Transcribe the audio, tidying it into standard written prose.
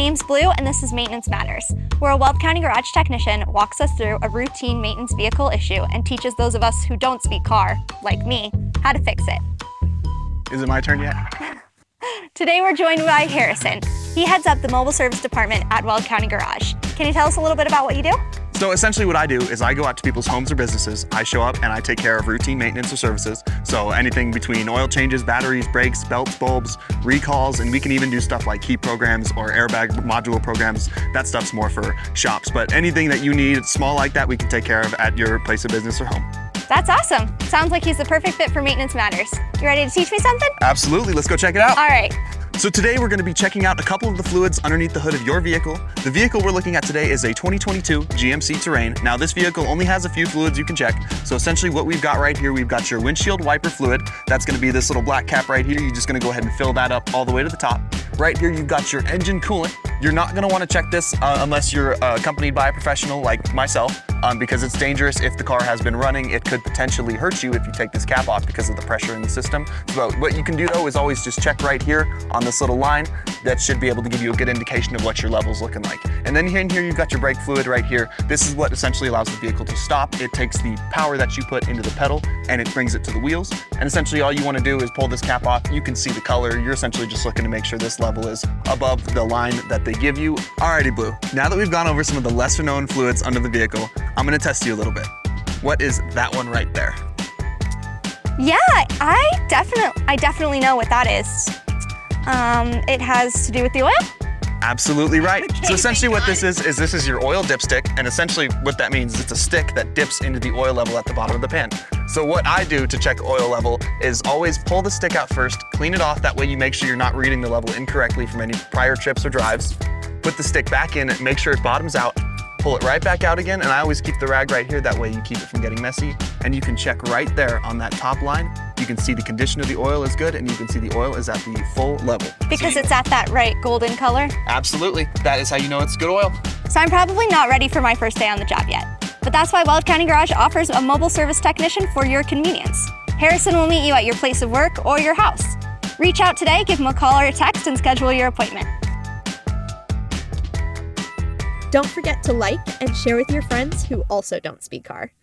name's Blue, and this is Maintenance Matters, where a Weld County Garage technician walks us through a routine maintenance vehicle issue and teaches those of us who don't speak car, like me, how to fix it. Is it my turn yet? Today we're joined by Harrison. He heads up the mobile service department at Weld County Garage. Can you tell us a little bit about what you do? So essentially what I do is I go out to people's homes or businesses, I show up and I take care of routine maintenance or services. So anything between oil changes, batteries, brakes, belts, bulbs, recalls, and we can even do stuff like key programs or airbag module programs. That stuff's more for shops, but anything that you need small like that we can take care of at your place of business or home. That's awesome. Sounds like he's the perfect fit for Maintenance Matters. You ready to teach me something? Absolutely, let's go check it out. All right. So today we're going to be checking out a couple of the fluids underneath the hood of your vehicle. The vehicle we're looking at today is a 2022 GMC Terrain. Now this vehicle only has a few fluids you can check. So essentially what we've got right here, we've got your windshield wiper fluid. That's going to be this little black cap right here. You're just going to go ahead and fill that up all the way to the top. Right here you've got your engine coolant. You're not going to want to check this unless you're accompanied by a professional like myself, because it's dangerous. If the car has been running, it could potentially hurt you if you take this cap off because of the pressure in the system. So what you can do though is always just check right here on this little line. That should be able to give you a good indication of what your level's looking like. And then in here you've got your brake fluid right here. This is what essentially allows the vehicle to stop. It takes the power that you put into the pedal and it brings it to the wheels. And essentially all you want to do is pull this cap off. You can see the color. You're essentially just looking to make sure this level is above the line that they give you. Alrighty, Blue. Now that we've gone over some of the lesser known fluids under the vehicle, I'm going to test you a little bit. What is that one right there? Yeah, I definitely know what that is. It has to do with the oil? Absolutely right. Okay, So essentially what this is your oil dipstick, and essentially what that means is it's a stick that dips into the oil level at the bottom of the pan. So what I do to check oil level is always pull the stick out first, clean it off, that way you make sure you're not reading the level incorrectly from any prior trips or drives. Put the stick back in, make sure it bottoms out, pull it right back out again, and I always keep the rag right here, that way you keep it from getting messy. And you can check right there on that top line. You can see the condition of the oil is good, and you can see the oil is at the full level. Because it's at that right golden color? Absolutely. That is how you know it's good oil. So I'm probably not ready for my first day on the job yet. But that's why Weld County Garage offers a mobile service technician for your convenience. Harrison will meet you at your place of work or your house. Reach out today, give him a call or a text, and schedule your appointment. Don't forget to like and share with your friends who also don't speak car.